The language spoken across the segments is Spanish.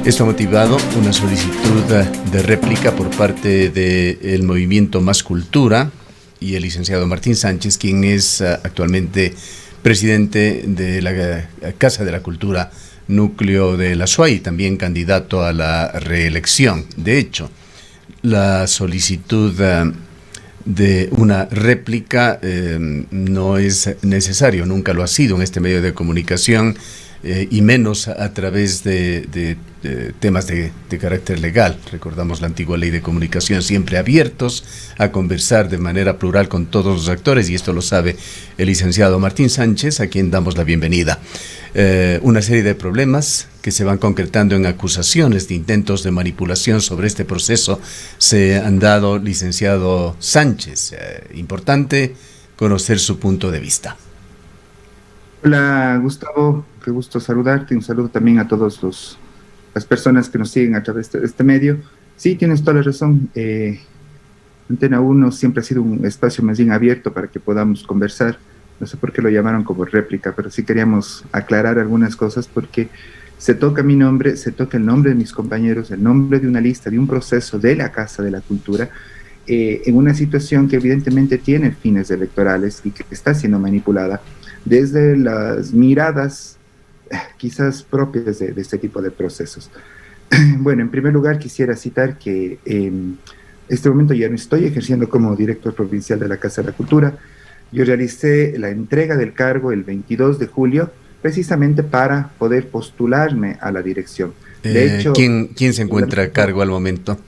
Esto ha motivado una solicitud de réplica por parte del movimiento Más Cultura y el licenciado Martín Sánchez, quien es actualmente presidente de la Casa de la Cultura Núcleo de la SUAY y también candidato a la reelección. De hecho, la solicitud de una réplica no es necesario, nunca lo ha sido en este medio de comunicación, y menos a través de temas de carácter legal. Recordamos la antigua ley de comunicación, siempre abiertos a conversar de manera plural con todos los actores, y esto lo sabe el licenciado Martín Sánchez, a quien damos la bienvenida. Una serie de problemas que se van concretando en acusaciones de intentos de manipulación sobre este proceso se han dado, licenciado Sánchez. Importante conocer su punto de vista. Hola Gustavo, qué gusto saludarte, un saludo también a todas las personas que nos siguen a través de este medio. Sí, tienes toda la razón, Antena 1 siempre ha sido un espacio más bien abierto para que podamos conversar. No sé por qué lo llamaron como réplica, pero sí queríamos aclarar algunas cosas porque se toca mi nombre, se toca el nombre de mis compañeros, el nombre de una lista, de un proceso de la Casa de la Cultura, en una situación que evidentemente tiene fines electorales y que está siendo manipulada desde las miradas quizás propias de este tipo de procesos. Bueno, en primer lugar quisiera citar que en este momento ya no estoy ejerciendo como director provincial de la Casa de la Cultura. Yo realicé la entrega del cargo el 22 de julio, precisamente para poder postularme a la dirección. De hecho, ¿quién se encuentra a cargo al momento?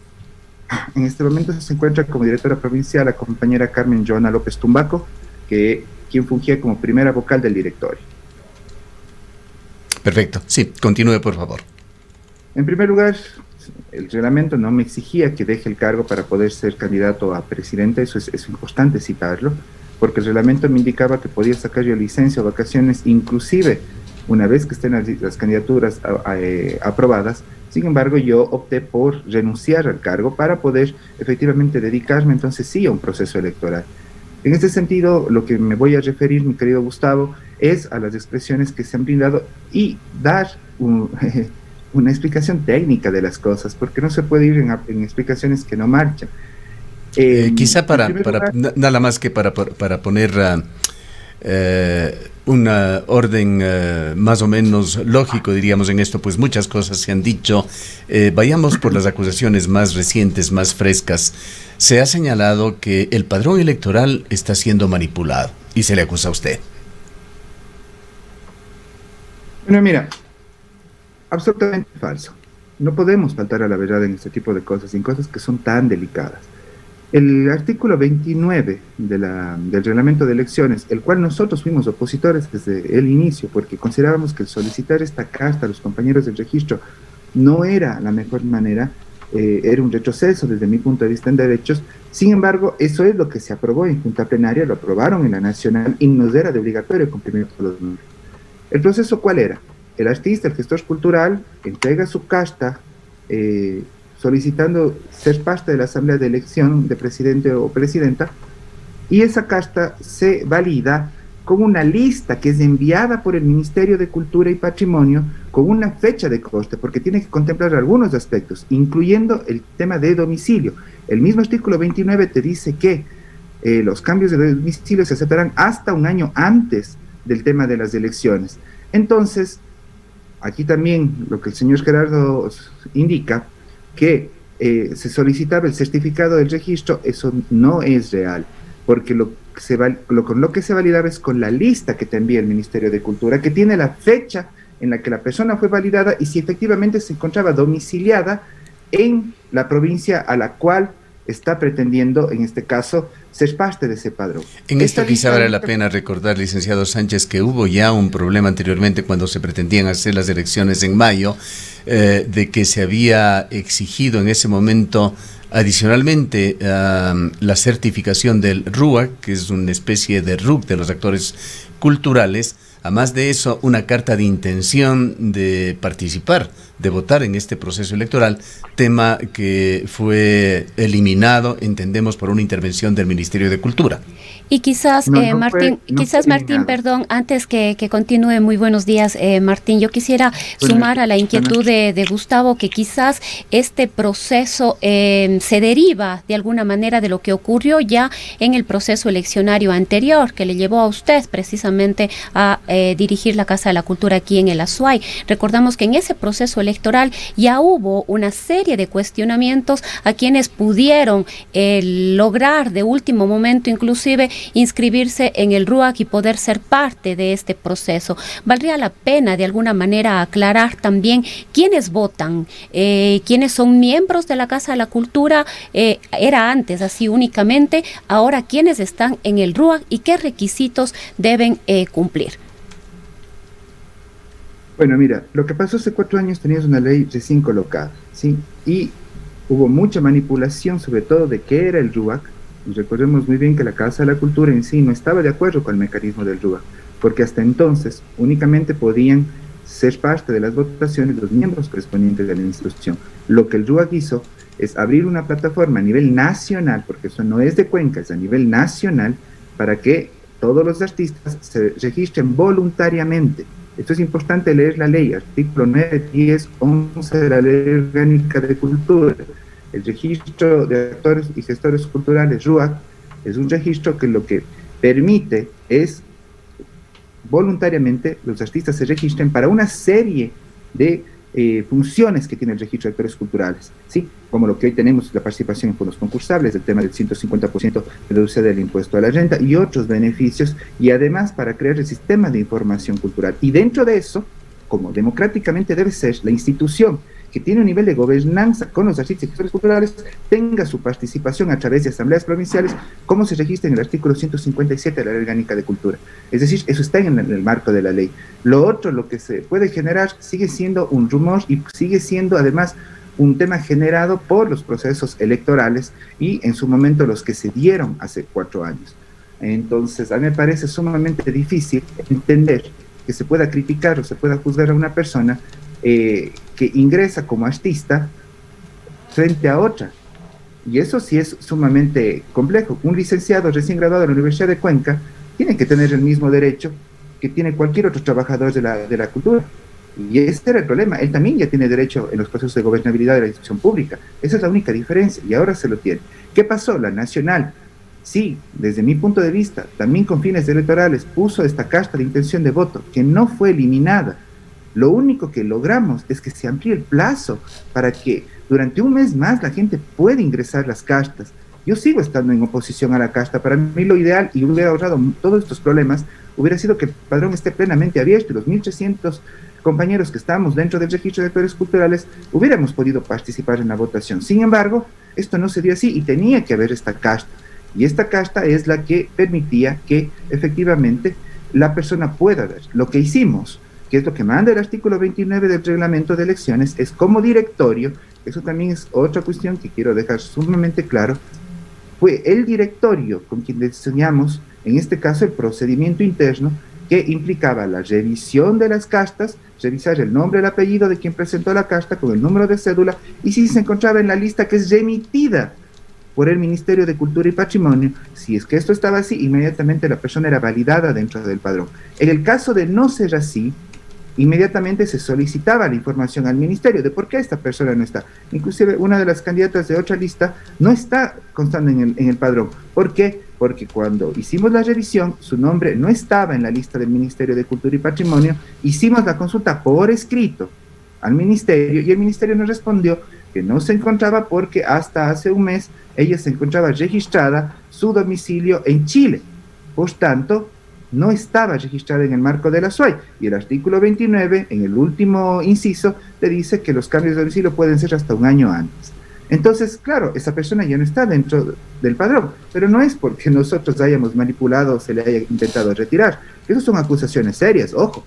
En este momento se encuentra como directora provincial la compañera Carmen Joana López Tumbaco, quien fungía como primera vocal del directorio. Perfecto, sí, continúe por favor. En primer lugar, el reglamento no me exigía que deje el cargo para poder ser candidato a presidente, eso es importante citarlo, porque el reglamento me indicaba que podía sacar yo licencia o vacaciones, inclusive una vez que estén las candidaturas aprobadas. Sin embargo, yo opté por renunciar al cargo para poder efectivamente dedicarme entonces sí a un proceso electoral. En este sentido, lo que me voy a referir, mi querido Gustavo, es a las expresiones que se han brindado y dar una explicación técnica de las cosas, porque no se puede ir en explicaciones que no marchan. Quizá nada más que para poner un orden más o menos lógico, diríamos, en esto, pues muchas cosas se han dicho. Vayamos por las acusaciones más recientes, más frescas. Se ha señalado que el padrón electoral está siendo manipulado y se le acusa a usted. Bueno, mira, absolutamente falso. No podemos faltar a la verdad en este tipo de cosas, en cosas que son tan delicadas. El artículo 29 del reglamento de elecciones, el cual nosotros fuimos opositores desde el inicio, porque considerábamos que solicitar esta carta a los compañeros del registro no era la mejor manera, era un retroceso desde mi punto de vista en derechos. Sin embargo, eso es lo que se aprobó en Junta Plenaria, lo aprobaron en la Nacional y nos era de obligatorio cumplimiento de los números. ¿El proceso cuál era? El artista, el gestor cultural, entrega su carta solicitando ser parte de la asamblea de elección de presidente o presidenta, y esa carta se valida con una lista que es enviada por el Ministerio de Cultura y Patrimonio con una fecha de corte, porque tiene que contemplar algunos aspectos, incluyendo el tema de domicilio. El mismo artículo 29 te dice que los cambios de domicilio se aceptarán hasta un año antes del tema de las elecciones. Entonces, aquí también lo que el señor Gerardo indica, que se solicitaba el certificado del registro, eso no es real, porque con lo que se validaba es con la lista que te envía el Ministerio de Cultura, que tiene la fecha en la que la persona fue validada y si efectivamente se encontraba domiciliada en la provincia a la cual está pretendiendo, en este caso, ser parte de ese padrón. En esto quizá vale la pena recordar, licenciado Sánchez, que hubo ya un problema anteriormente cuando se pretendían hacer las elecciones en mayo, de que se había exigido en ese momento adicionalmente la certificación del RUAC, que es una especie de RUC de los actores culturales, Además de eso, una carta de intención de participar, de votar en este proceso electoral, tema que fue eliminado, entendemos, por una intervención del Ministerio de Cultura. Y quizás, Martín, perdón, antes que continúe, muy buenos días, Martín, yo quisiera sumar a la inquietud de Gustavo que quizás este proceso se deriva de alguna manera de lo que ocurrió ya en el proceso eleccionario anterior, que le llevó a usted precisamente a dirigir la Casa de la Cultura aquí en el Azuay. Recordamos que en ese proceso electoral ya hubo una serie de cuestionamientos a quienes pudieron lograr de último momento inclusive inscribirse en el RUAC y poder ser parte de este proceso. Valdría la pena de alguna manera aclarar también quiénes votan, quiénes son miembros de la Casa de la Cultura, era antes así únicamente, ahora quiénes están en el RUAC y qué requisitos deben cumplir. Bueno, mira, lo que pasó hace 4 años, tenías una ley recién colocada, ¿sí? Y hubo mucha manipulación, sobre todo de qué era el RUAC. Y recordemos muy bien que la Casa de la Cultura en sí no estaba de acuerdo con el mecanismo del RUAC, porque hasta entonces únicamente podían ser parte de las votaciones los miembros correspondientes de la institución. Lo que el RUAC hizo es abrir una plataforma a nivel nacional, porque eso no es de Cuenca, es a nivel nacional, para que todos los artistas se registren voluntariamente. Esto es importante leer la ley, artículo 9, 10, 11 de la Ley Orgánica de Cultura. El registro de actores y gestores culturales, RUAC, es un registro que lo que permite es voluntariamente los artistas se registren para una serie de funciones que tiene el registro de actores culturales, ¿sí? Como lo que hoy tenemos, la participación en fondos concursables, el tema del 150% de deducción del impuesto a la renta y otros beneficios, y además para crear el sistema de información cultural. Y dentro de eso, como democráticamente debe ser, la institución que tiene un nivel de gobernanza con los artistas y gestores culturales tenga su participación a través de asambleas provinciales, como se registra en el artículo 157 de la Ley Orgánica de Cultura. Es decir, eso está en el marco de la ley. Lo otro, lo que se puede generar, sigue siendo un rumor y sigue siendo además un tema generado por los procesos electorales y en su momento los que se dieron hace 4 años. Entonces, a mí me parece sumamente difícil entender que se pueda criticar o se pueda juzgar a una persona que ingresa como artista frente a otra. Y eso sí es sumamente complejo. Un licenciado recién graduado de la Universidad de Cuenca tiene que tener el mismo derecho que tiene cualquier otro trabajador de la cultura. Y este era el problema. Él también ya tiene derecho en los procesos de gobernabilidad de la institución pública. Esa es la única diferencia y ahora se lo tiene. ¿Qué pasó? La Nacional, sí, desde mi punto de vista, también con fines electorales, puso esta carta de intención de voto que no fue eliminada. Lo único que logramos es que se amplíe el plazo para que durante un mes más la gente pueda ingresar las cartas. Yo sigo estando en oposición a la carta. Para mí lo ideal, y hubiera ahorrado todos estos problemas, hubiera sido que el padrón esté plenamente abierto y los 1.300 compañeros que estamos dentro del registro de actores culturales hubiéramos podido participar en la votación. Sin embargo, esto no se dio así y tenía que haber esta carta. Y esta carta es la que permitía que efectivamente la persona pueda ver. Lo que hicimos, que es lo que manda el artículo 29 del reglamento de elecciones, es como directorio, eso también es otra cuestión que quiero dejar sumamente claro, fue el directorio con quien diseñamos, en este caso, el procedimiento interno que implicaba la revisión de las cartas, revisar el nombre, el apellido de quien presentó la carta con el número de cédula, y si se encontraba en la lista que es remitida por el Ministerio de Cultura y Patrimonio, si es que esto estaba así, inmediatamente la persona era validada dentro del padrón. En el caso de no ser así, inmediatamente se solicitaba la información al ministerio de por qué esta persona no está. Inclusive una de las candidatas de otra lista no está constando en el padrón. ¿Por qué? Porque cuando hicimos la revisión, su nombre no estaba en la lista del Ministerio de Cultura y Patrimonio, hicimos la consulta por escrito al ministerio y el ministerio nos respondió que no se encontraba porque hasta hace un mes ella se encontraba registrada su domicilio en Chile. Por tanto, no estaba registrada en el marco de la SUAY. Y el artículo 29, en el último inciso, te dice que los cambios de domicilio pueden ser hasta un año antes. Entonces, claro, esa persona ya no está dentro del padrón, pero no es porque nosotros hayamos manipulado o se le haya intentado retirar. Esas son acusaciones serias, ojo,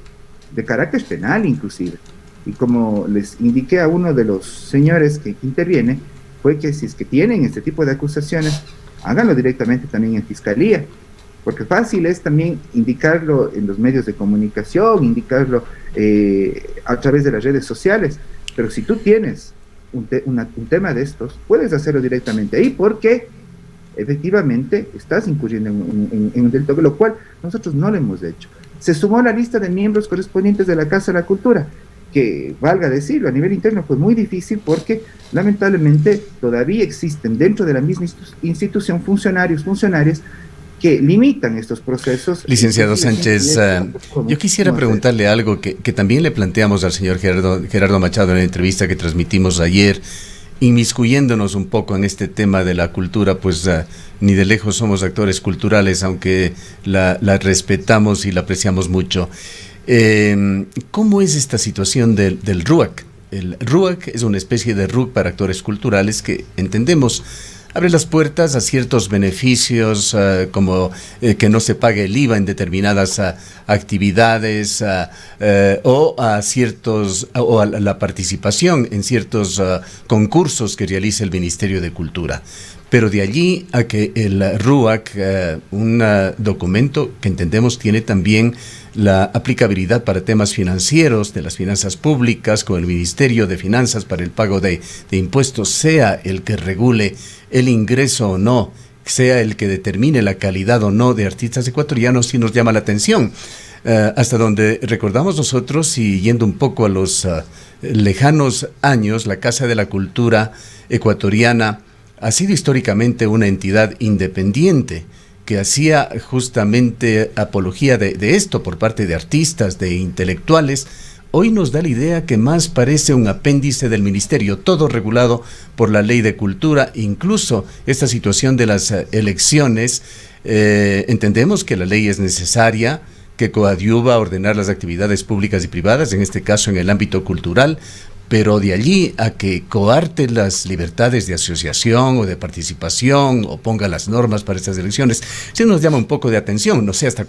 de carácter penal inclusive. Y como les indiqué a uno de los señores que interviene, fue que si es que tienen este tipo de acusaciones, háganlo directamente también en fiscalía. porque fácil es también indicarlo en los medios de comunicación, indicarlo a través de las redes sociales, pero si tú tienes un tema de estos, puedes hacerlo directamente ahí, porque efectivamente estás incurriendo en un delito, lo cual nosotros no lo hemos hecho. Se sumó la lista de miembros correspondientes de la Casa de la Cultura, que, valga decirlo, a nivel interno fue muy difícil porque lamentablemente todavía existen dentro de la misma institución funcionarias que limitan estos procesos. Licenciado Sánchez, yo quisiera preguntarle algo que también le planteamos al señor Gerardo Machado en la entrevista que transmitimos ayer, inmiscuyéndonos un poco en este tema de la cultura, pues ni de lejos somos actores culturales, aunque la respetamos y la apreciamos mucho. ¿Cómo es esta situación del RUAC? El RUAC es una especie de RUC para actores culturales que entendemos abre las puertas a ciertos beneficios, como que no se pague el IVA en determinadas actividades, o a la participación en ciertos concursos que realiza el Ministerio de Cultura. Pero de allí a que el RUAC, un documento que entendemos tiene también la aplicabilidad para temas financieros, de las finanzas públicas, con el Ministerio de Finanzas para el pago de impuestos, sea el que regule el ingreso o no, sea el que determine la calidad o no de artistas ecuatorianos, sí nos llama la atención. Hasta donde recordamos nosotros, y yendo un poco a los lejanos años, la Casa de la Cultura ecuatoriana ha sido históricamente una entidad independiente que hacía justamente apología de esto por parte de artistas, de intelectuales. Hoy nos da la idea que más parece un apéndice del ministerio, todo regulado por la ley de cultura, incluso esta situación de las elecciones. Entendemos que la ley es necesaria, que coadyuva a ordenar las actividades públicas y privadas, en este caso en el ámbito cultural, pero de allí a que coarte las libertades de asociación o de participación o ponga las normas para estas elecciones, sí nos llama un poco de atención. No sé hasta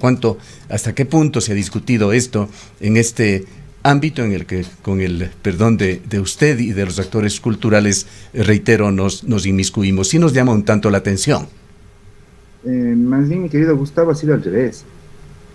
qué punto se ha discutido esto en este ámbito en el que, con el perdón de usted y de los actores culturales, reitero, nos inmiscuimos. Sí nos llama un tanto la atención. Más bien, mi querido Gustavo, ha sido al revés.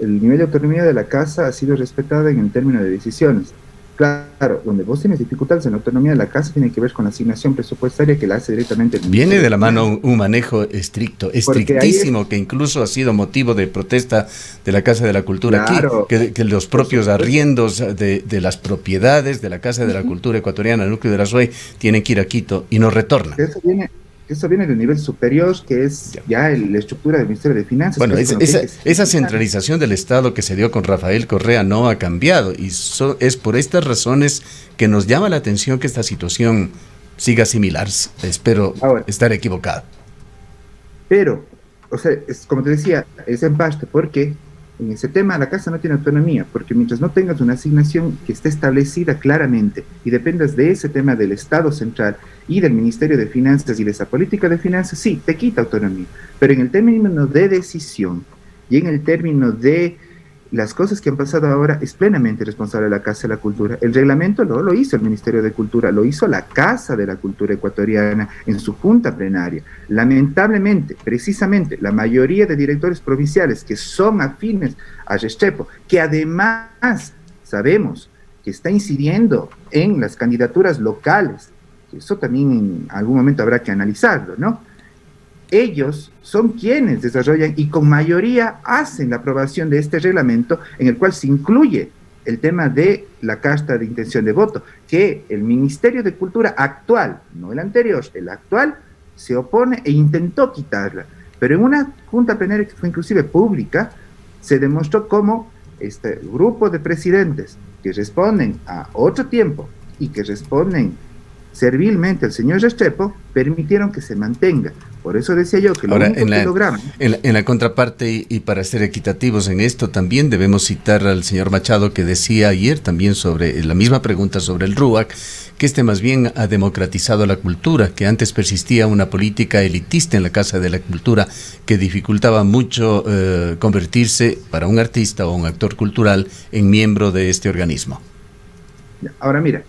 El nivel de autonomía de la Casa ha sido respetado en el término de decisiones. Claro, donde vos tienes dificultades en la autonomía de la Casa tiene que ver con la asignación presupuestaria que la hace directamente el Ministerio. Viene de la mano un manejo estrictísimo, que incluso ha sido motivo de protesta de la Casa de la Cultura, claro, aquí, que los propios arriendos de las propiedades de la Casa de la Cultura ecuatoriana, el núcleo de la SUEI, tienen que ir a Quito y no retornan. Eso viene del nivel superior, que es ya la estructura del Ministerio de Finanzas. Bueno, esa centralización del Estado que se dio con Rafael Correa no ha cambiado, y es por estas razones que nos llama la atención que esta situación siga similar. Espero estar equivocado. Pero, o sea, como te decía, es en parte porque en ese tema la Casa no tiene autonomía, porque mientras no tengas una asignación que esté establecida claramente y dependas de ese tema del Estado central y del Ministerio de Finanzas y de esa política de finanzas, sí, te quita autonomía. Pero en el término de decisión y en el término de las cosas que han pasado ahora, es plenamente responsable la Casa de la Cultura. El reglamento lo hizo el Ministerio de Cultura, lo hizo la Casa de la Cultura ecuatoriana en su junta plenaria. Lamentablemente, precisamente, la mayoría de directores provinciales que son afines a Restrepo, que además sabemos que está incidiendo en las candidaturas locales, que eso también en algún momento habrá que analizarlo, ¿no? Ellos son quienes desarrollan y con mayoría hacen la aprobación de este reglamento, en el cual se incluye el tema de la carta de intención de voto, que el Ministerio de Cultura actual, no el anterior, el actual, se opone e intentó quitarla. Pero en una junta plenaria que fue inclusive pública, se demostró cómo este grupo de presidentes que responden a otro tiempo y que responden servilmente al señor Restrepo, permitieron que se mantenga. Por eso decía yo que lo único que lograron. En la contraparte, y para ser equitativos en esto, también debemos citar al señor Machado, que decía ayer también sobre la misma pregunta sobre el RUAC, que más bien ha democratizado la cultura, que antes persistía una política elitista en la Casa de la Cultura que dificultaba mucho convertirse para un artista o un actor cultural en miembro de este organismo. Ahora mira,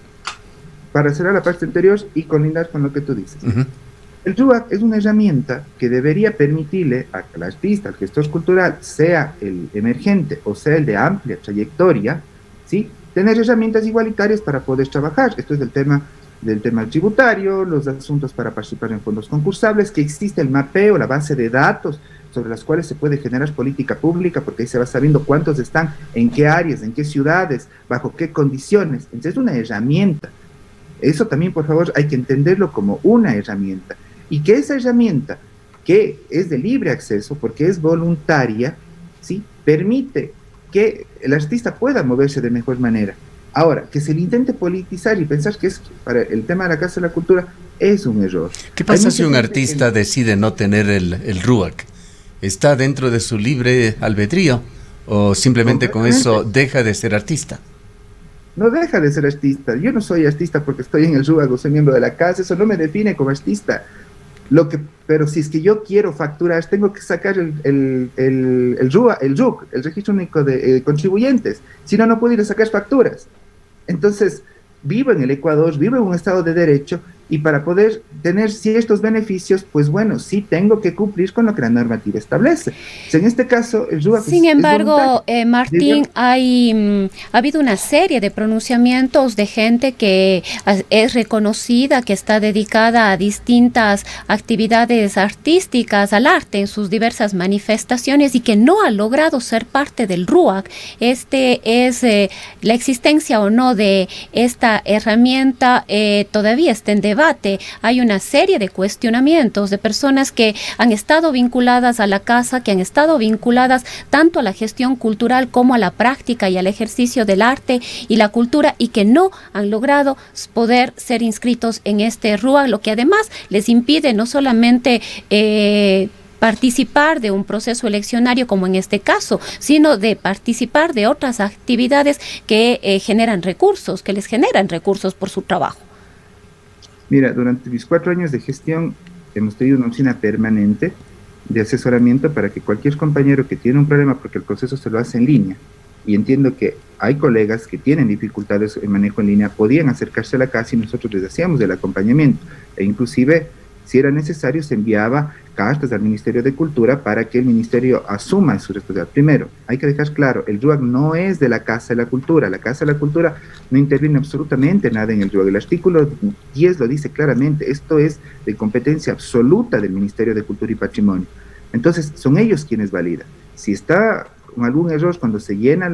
para cerrar la parte anterior y colindar con lo que tú dices. El RUAC es una herramienta que debería permitirle a que el artista, el gestor cultural, sea el emergente o sea el de amplia trayectoria, ¿sí?, tener herramientas igualitarias para poder trabajar. Esto es del tema tributario, los asuntos para participar en fondos concursables, que existe el mapeo, la base de datos sobre las cuales se puede generar política pública, porque ahí se va sabiendo cuántos están, en qué áreas, en qué ciudades, bajo qué condiciones. Entonces es una herramienta. Eso también, por favor, hay que entenderlo como una herramienta. Y que esa herramienta, que es de libre acceso, porque es voluntaria, ¿sí?, permite que el artista pueda moverse de mejor manera. Ahora, que se le intente politizar y pensar que es para el tema de la Casa de la Cultura es un error. ¿Qué pasa si un artista decide no tener el RUAC? ¿Está dentro de su libre albedrío o simplemente con eso deja de ser artista? No deja de ser artista. Yo no soy artista porque estoy en el RUAC o soy miembro de la casa, eso no me define como artista. Pero si es que yo quiero facturar, tengo que sacar el RUC, el Registro Único de Contribuyentes. Si no, no puedo ir a sacar facturas. Entonces, vivo en el Ecuador, vivo en un Estado de Derecho, y para poder tener ciertos beneficios, pues bueno, sí tengo que cumplir con lo que la normativa establece. O sea, en este caso, el RUAC Sin embargo, Martín, ha habido una serie de pronunciamientos de gente que es reconocida, que está dedicada a distintas actividades artísticas, al arte en sus diversas manifestaciones y que no ha logrado ser parte del RUAC. La existencia o no de esta herramienta todavía está en debate. Hay una serie de cuestionamientos de personas que han estado vinculadas a la casa, que han estado vinculadas tanto a la gestión cultural como a la práctica y al ejercicio del arte y la cultura, y que no han logrado poder ser inscritos en este RUAC, lo que además les impide no solamente participar de un proceso eleccionario como en este caso, sino de participar de otras actividades que generan recursos, que les generan recursos por su trabajo. Mira, durante mis 4 años de gestión hemos tenido una oficina permanente de asesoramiento para que cualquier compañero que tiene un problema, porque el proceso se lo hace en línea, y entiendo que hay colegas que tienen dificultades en manejo en línea, podían acercarse a la casa y nosotros les hacíamos el acompañamiento, e inclusive, si era necesario, se enviaba cartas al Ministerio de Cultura para que el Ministerio asuma su responsabilidad. Primero, hay que dejar claro, el RUAC no es de la Casa de la Cultura. La Casa de la Cultura no interviene absolutamente nada en el RUAC. El artículo 10 lo dice claramente, esto es de competencia absoluta del Ministerio de Cultura y Patrimonio. Entonces, son ellos quienes validan. Si está con algún error cuando se llena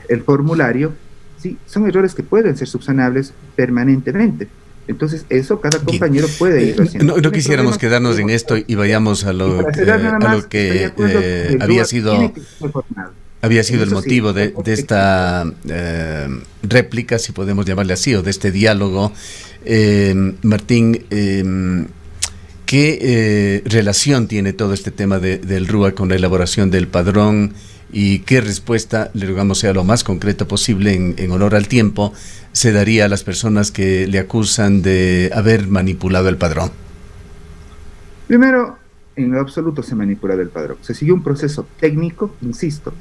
el formulario, sí, son errores que pueden ser subsanables permanentemente. Entonces, eso cada compañero puede ir haciendo. No quisiéramos quedarnos en esto y vayamos a lo que había sido el motivo de esta réplica, si podemos llamarle así, o de este diálogo. Martín, ¿qué relación tiene todo este tema del RUAC con la elaboración del padrón? ¿Y qué respuesta, le rogamos sea lo más concreta posible en honor al tiempo, se daría a las personas que le acusan de haber manipulado el padrón? Primero, en lo absoluto se manipuló el padrón. Se siguió un proceso técnico, insisto,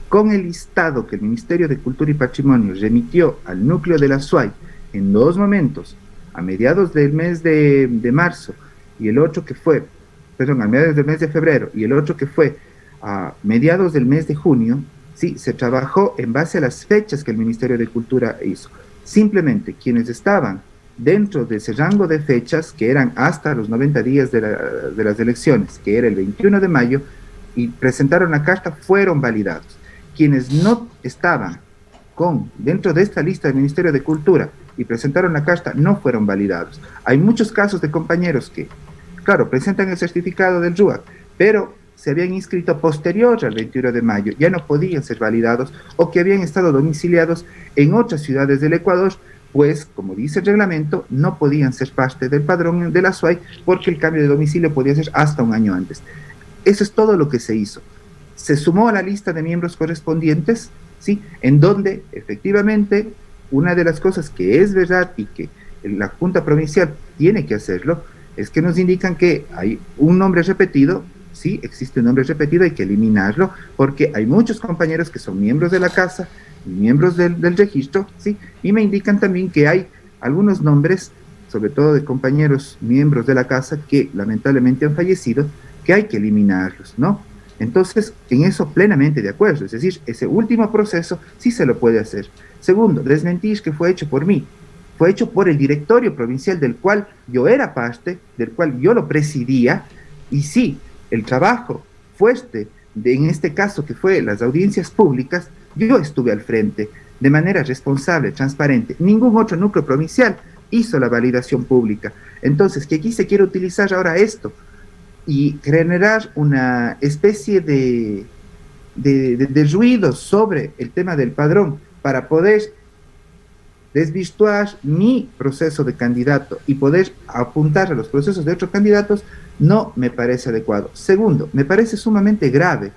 con el listado que el Ministerio de Cultura y Patrimonio remitió al núcleo de la SUAY en 2 momentos, a mediados del mes de marzo y el otro que fue, a mediados del mes de febrero y el otro que fue a mediados del mes de junio, sí, se trabajó en base a las fechas que el Ministerio de Cultura hizo. Simplemente quienes estaban dentro de ese rango de fechas, que eran hasta los 90 días de las elecciones, que era el 21 de mayo, y presentaron la carta, fueron validados. Quienes no estaban dentro de esta lista del Ministerio de Cultura y presentaron la carta, no fueron validados. Hay muchos casos de compañeros que, claro, presentan el certificado del RUAC, pero se habían inscrito posterior al 21 de mayo, ya no podían ser validados, o que habían estado domiciliados en otras ciudades del Ecuador, pues, como dice el reglamento, no podían ser parte del padrón de la SUAY, porque el cambio de domicilio podía ser hasta 1 año antes. Eso es todo lo que se hizo. Se sumó a la lista de miembros correspondientes, ¿sí?, en donde, efectivamente, una de las cosas que es verdad y que la Junta Provincial tiene que hacerlo, es que nos indican que hay un nombre repetido. Sí, existe un nombre repetido, hay que eliminarlo, porque hay muchos compañeros que son miembros de la casa, miembros del registro, ¿sí? Y me indican también que hay algunos nombres sobre todo de compañeros miembros de la casa que lamentablemente han fallecido, que hay que eliminarlos, ¿no? Entonces, en eso plenamente de acuerdo, es decir, ese último proceso sí se lo puede hacer. Segundo, desmentir que fue hecho por mí, fue hecho por el directorio provincial del cual yo era parte, del cual yo lo presidía, y sí, el trabajo fuerte, en este caso que fue las audiencias públicas, yo estuve al frente, de manera responsable, transparente. Ningún otro núcleo provincial hizo la validación pública. Entonces, que aquí se quiere utilizar ahora esto y generar una especie de ruido sobre el tema del padrón para poder desvirtuar mi proceso de candidato y poder apuntar a los procesos de otros candidatos, no me parece adecuado. Segundo, me parece sumamente grave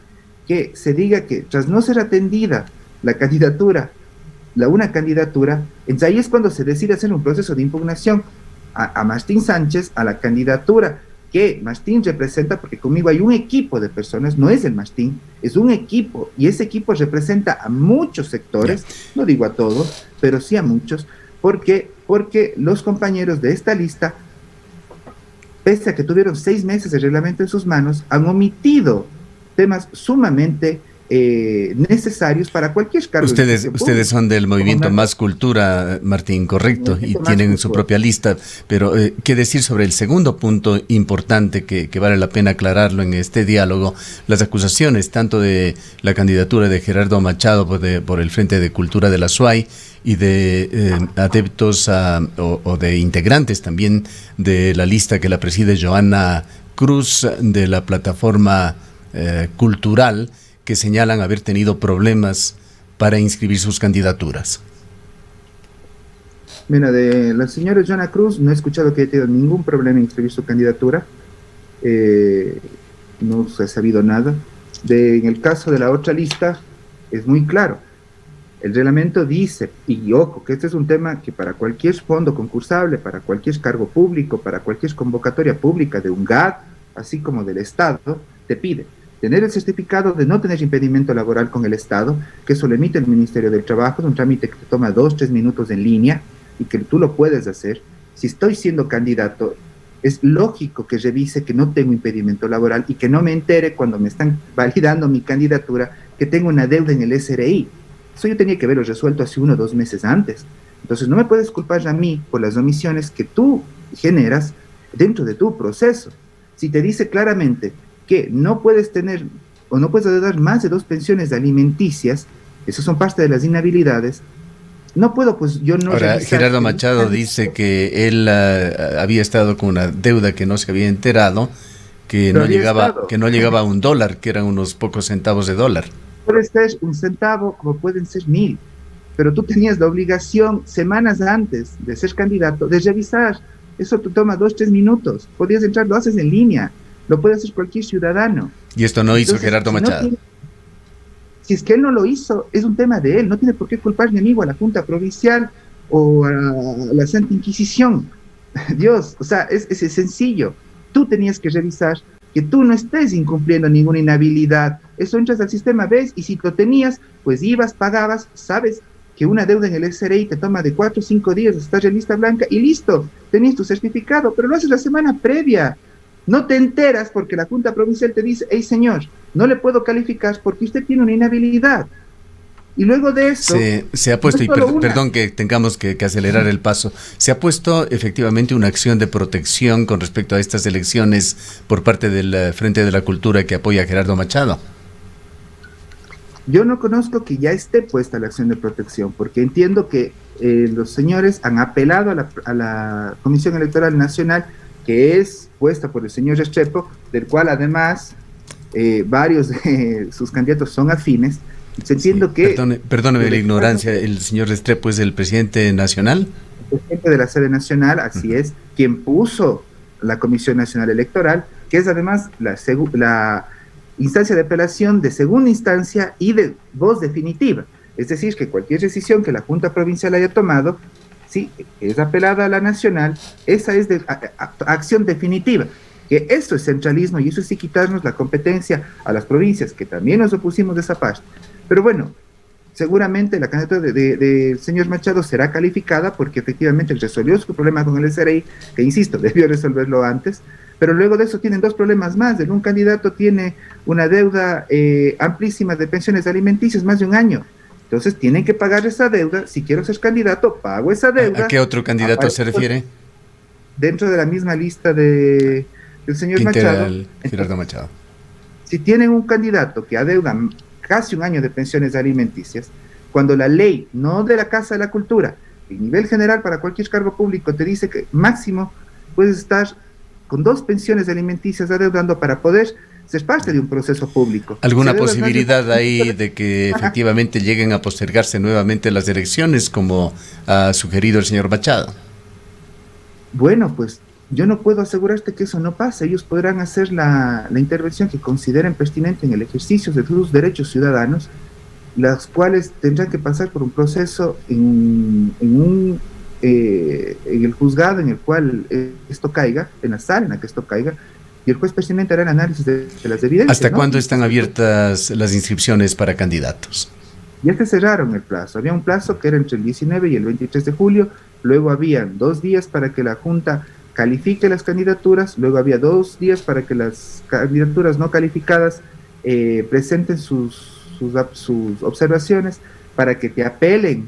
que se diga que tras no ser atendida la candidatura, una candidatura, entonces ahí es cuando se decide hacer un proceso de impugnación a Martín Sánchez, a la candidatura que Martín representa, porque conmigo hay un equipo de personas, no es el Martín, es un equipo, y ese equipo representa a muchos sectores, no digo a todos, pero sí a muchos, porque los compañeros de esta lista, pese a que tuvieron 6 meses de reglamento en sus manos, han omitido temas sumamente necesarios para cualquier cargo. Ustedes son del movimiento Más Cultura, Martín, correcto, y tienen su propia lista, pero ¿qué decir sobre el segundo punto importante que vale la pena aclararlo en este diálogo? Las acusaciones tanto de la candidatura de Gerardo Machado por el Frente de Cultura de la SUAY y de adeptos o de integrantes también de la lista que la preside Joana Cruz de la plataforma cultural, que señalan haber tenido problemas para inscribir sus candidaturas. Mira, de la señora Joana Cruz no he escuchado que haya tenido ningún problema en inscribir su candidatura, no se ha sabido nada. En el caso de la otra lista es muy claro, el reglamento dice, y ojo, que este es un tema que para cualquier fondo concursable, para cualquier cargo público, para cualquier convocatoria pública de un GAD, así como del Estado, te pide tener el certificado de no tener impedimento laboral con el Estado, que eso lo emite el Ministerio del Trabajo, es un trámite que te toma 2-3 minutos en línea y que tú lo puedes hacer. Si estoy siendo candidato, es lógico que revise que no tengo impedimento laboral y que no me entere cuando me están validando mi candidatura que tengo una deuda en el SRI. Eso yo tenía que haberlo resuelto hace 1 o 2 meses antes. Entonces no me puedes culpar a mí por las omisiones que tú generas dentro de tu proceso. Si te dice claramente que no puedes tener o no puedes dar más de 2 pensiones alimenticias, esas son parte de las inhabilidades, no puedo, pues yo no... Ahora, Gerardo Machado dice que él había estado con una deuda que no se había enterado, que no llegaba a $1, que eran unos pocos centavos de dólar. Puede ser 1 centavo, como pueden ser 1000, pero tú tenías la obligación semanas antes de ser candidato de revisar. Eso te toma 2-3 minutos, podías entrar, lo haces en línea, lo puede hacer cualquier ciudadano. Y esto no hizo Gerardo Machado. Si es que él no lo hizo, es un tema de él, no tiene por qué culpar ni amigo a la Junta Provincial o a la Santa Inquisición. Dios, o sea, es sencillo. Tú tenías que revisar que tú no estés incumpliendo ninguna inhabilidad. Eso entras al sistema, ves, y si lo tenías, pues ibas, pagabas, sabes que una deuda en el SRI te toma de 4 o 5 días, estás en lista blanca y listo, tenías tu certificado, pero lo haces la semana previa. No te enteras porque la Junta Provincial te dice, hey señor, no le puedo calificar porque usted tiene una inhabilidad. Y luego de eso... Se ha puesto, y perdón que tengamos que acelerar el paso, se ha puesto efectivamente una acción de protección con respecto a estas elecciones por parte del Frente de la Cultura que apoya a Gerardo Machado. Yo no conozco que ya esté puesta la acción de protección, porque entiendo que los señores han apelado a la Comisión Electoral Nacional, que es puesta por el señor Restrepo, del cual además varios de sus candidatos son afines. Entiendo sí, que... Perdóneme la ignorancia, ¿el señor Restrepo es el presidente nacional? El presidente de la sede nacional, así es, quien puso la Comisión Nacional Electoral, que es además la instancia de apelación de segunda instancia y de voz definitiva. Es decir, que cualquier decisión que la Junta Provincial haya tomado, sí, es apelada a la nacional, esa es de acción definitiva. Que eso es centralismo y eso es sí quitarnos la competencia a las provincias, que también nos opusimos de esa parte. Pero bueno, seguramente la candidatura del señor Machado será calificada porque efectivamente resolvió su problema con el SRI, que insisto, debió resolverlo antes, pero luego de eso tienen dos problemas más. Un candidato tiene una deuda amplísima de pensiones alimenticias, más de un año. Entonces tienen que pagar esa deuda. Si quiero ser candidato, pago esa deuda. ¿A qué otro candidato se refiere? Dentro de la misma lista del señor Machado. Gerardo Machado. Si tienen un candidato que adeuda casi un año de pensiones alimenticias, cuando la ley, no de la Casa de la Cultura, a nivel general para cualquier cargo público te dice que máximo puedes estar con 2 pensiones alimenticias adeudando para poder ser parte de un proceso público. ¿Alguna posibilidad ahí de que efectivamente lleguen a postergarse nuevamente las elecciones, como ha sugerido el señor Machado? Bueno, pues yo no puedo asegurarte que eso no pase. Ellos podrán hacer la intervención que consideren pertinente en el ejercicio de sus derechos ciudadanos, las cuales tendrán que pasar por un proceso en el juzgado en el cual esto caiga, en la sala en la que esto caiga, y el juez pertinente hará el análisis de las evidencias. ¿Hasta cuándo están abiertas las inscripciones para candidatos? Ya se cerraron el plazo. Había un plazo que era entre el 19 y el 23 de julio, luego habían 2 días para que la Junta califique las candidaturas, luego había 2 días para que las candidaturas no calificadas presenten sus observaciones, para que te apelen,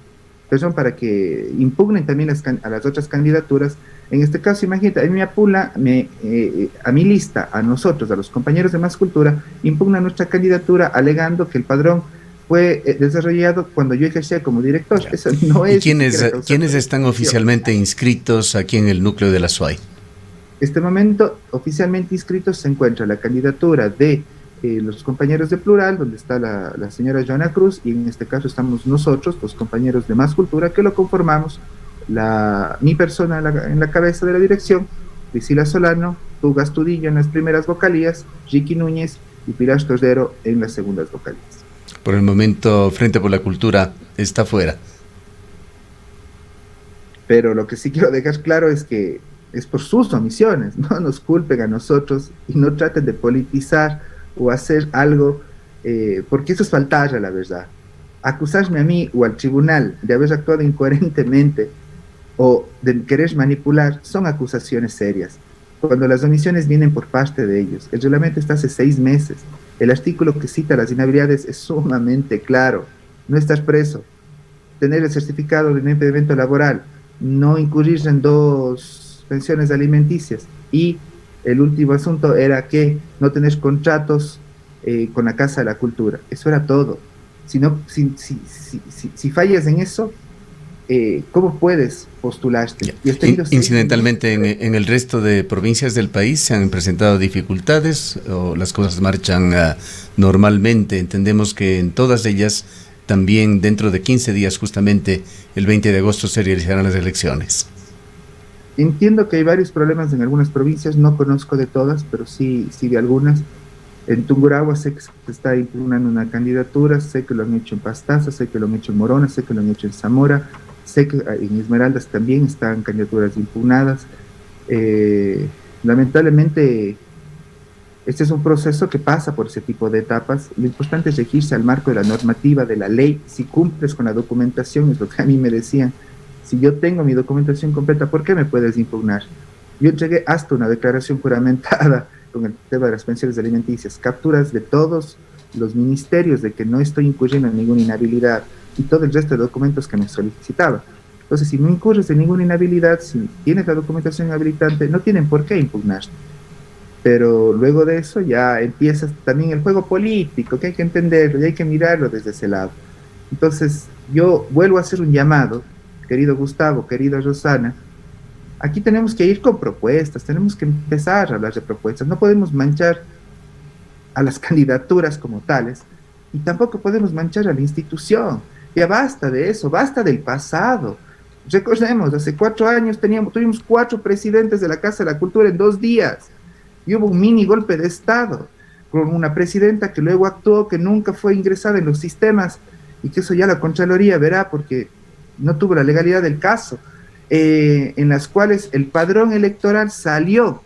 para que impugnen también a las otras candidaturas. En este caso, imagínate, a mí me apula, a mi lista, a nosotros, a los compañeros de Más Cultura, impugna nuestra candidatura alegando que el padrón fue desarrollado cuando yo ejercía como director. Ya. Eso no es. ¿Y quiénes están oficialmente inscritos aquí en el núcleo de la SUAY? Este momento, oficialmente inscritos se encuentra la candidatura de los compañeros de Plural, donde está la señora Joana Cruz, y en este caso estamos nosotros, los compañeros de Más Cultura, que lo conformamos, mi persona en la cabeza de la dirección, Priscila Solano, Tuga Astudillo en las primeras vocalías, Ricky Núñez y Pilar Tordero en las segundas vocalías. Por el momento, Frente por la Cultura está fuera. Pero lo que sí quiero dejar claro es que es por sus omisiones. No nos culpen a nosotros y no traten de politizar o hacer algo, porque eso es faltar a la verdad. Acusarme a mí o al tribunal de haber actuado incoherentemente o de querer manipular son acusaciones serias. Cuando las omisiones vienen por parte de ellos, el reglamento está hace 6 meses. El artículo que cita las inhabilidades es sumamente claro. No estar preso, tener el certificado de no impedimento laboral, no incurrir en 2 pensiones alimenticias, y el último asunto era que no tener contratos con la Casa de la Cultura. Eso era todo. Si fallas en eso, ¿cómo puedes postularte? Incidentalmente, en el resto de provincias del país se han presentado dificultades o las cosas marchan normalmente. Entendemos que en todas ellas también dentro de 15 días, justamente el 20 de agosto, se realizarán las elecciones. Entiendo que hay varios problemas en algunas provincias, no conozco de todas, pero sí de algunas. En Tungurahua sé que se está impugnando una candidatura, sé que lo han hecho en Pastaza, sé que lo han hecho en Morona, sé que lo han hecho en Zamora, sé que en Esmeraldas también están candidaturas impugnadas. Lamentablemente, este es un proceso que pasa por ese tipo de etapas. Lo importante es regirse al marco de la normativa, de la ley. Si cumples con la documentación, es lo que a mí me decían. Si yo tengo mi documentación completa, ¿por qué me puedes impugnar? Yo entregué hasta una declaración juramentada con el tema de las pensiones alimenticias, capturas de todos los ministerios de que no estoy incurriendo en ninguna inhabilidad y todo el resto de documentos que me solicitaba. Entonces, si no incurres en ninguna inhabilidad, si tienes la documentación habilitante, no tienen por qué impugnar. Pero luego de eso ya empieza también el juego político, que hay que entenderlo y hay que mirarlo desde ese lado. Entonces, yo vuelvo a hacer un llamado, querido Gustavo, querida Rosana. Aquí tenemos que ir con propuestas, tenemos que empezar a hablar de propuestas. No podemos manchar a las candidaturas como tales y tampoco podemos manchar a la institución. Ya basta de eso, basta del pasado. Recordemos, hace 4 años tuvimos 4 presidentes de la Casa de la Cultura en 2 días y hubo un mini golpe de Estado con una presidenta que luego actuó, que nunca fue ingresada en los sistemas y que eso ya la Contraloría verá porque no tuvo la legalidad del caso. En las cuales el padrón electoral salió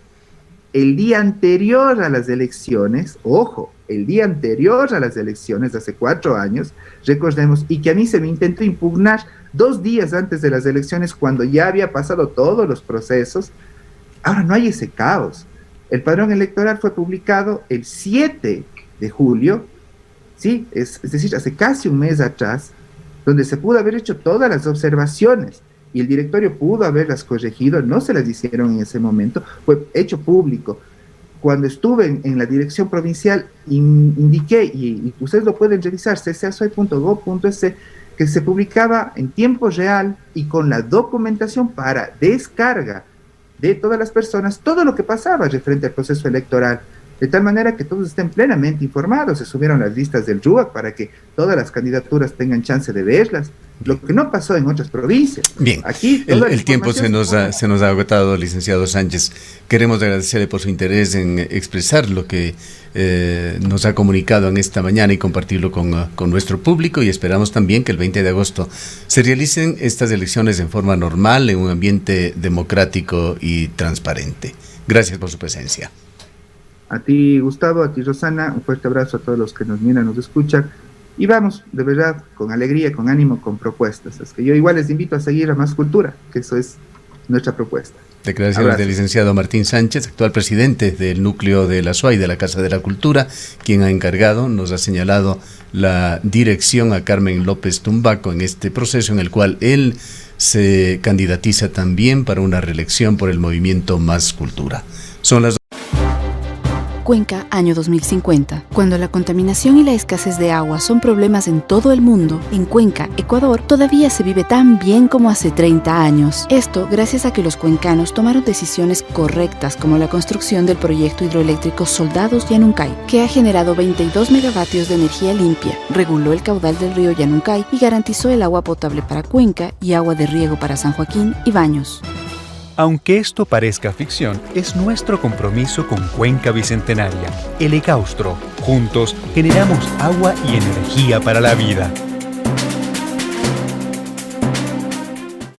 el día anterior a las elecciones, ojo, el día anterior a las elecciones, hace 4 años, recordemos, y que a mí se me intentó impugnar 2 días antes de las elecciones, cuando ya había pasado todos los procesos. Ahora no hay ese caos. El padrón electoral fue publicado el 7 de julio, ¿sí? Es decir, hace casi un mes atrás, donde se pudo haber hecho todas las observaciones y el directorio pudo haberlas corregido, no se las hicieron en ese momento, fue hecho público. Cuando estuve en la dirección provincial, indiqué, y ustedes lo pueden revisar, ccasoy.gov.es, que se publicaba en tiempo real y con la documentación para descarga de todas las personas, todo lo que pasaba referente al proceso electoral, de tal manera que todos estén plenamente informados. Se subieron las listas del RUAC para que todas las candidaturas tengan chance de verlas, lo que no pasó en otras provincias. Bien, aquí el tiempo se nos ha agotado, licenciado Sánchez. Queremos agradecerle por su interés en expresar lo que nos ha comunicado en esta mañana y compartirlo con nuestro público, y esperamos también que el 20 de agosto se realicen estas elecciones en forma normal, en un ambiente democrático y transparente. Gracias por su presencia. A ti, Gustavo, a ti, Rosana, un fuerte abrazo a todos los que nos miran, nos escuchan, y vamos, de verdad, con alegría, con ánimo, con propuestas. Es que yo igual les invito a seguir a Más Cultura, que eso es nuestra propuesta. Declaraciones del licenciado Martín Sánchez, actual presidente del núcleo de la SUAY, de la Casa de la Cultura, quien ha encargado, nos ha señalado la dirección a Carmen López Tumbaco en este proceso en el cual él se candidatiza también para una reelección por el movimiento Más Cultura. Son las Cuenca, año 2050. Cuando la contaminación y la escasez de agua son problemas en todo el mundo, en Cuenca, Ecuador, todavía se vive tan bien como hace 30 años. Esto gracias a que los cuencanos tomaron decisiones correctas, como la construcción del proyecto hidroeléctrico Soldados Yanuncay, que ha generado 22 megavatios de energía limpia, reguló el caudal del río Yanuncay y garantizó el agua potable para Cuenca y agua de riego para San Joaquín y Baños. Aunque esto parezca ficción, es nuestro compromiso con Cuenca Bicentenaria, el Ecaustro. Juntos generamos agua y energía para la vida.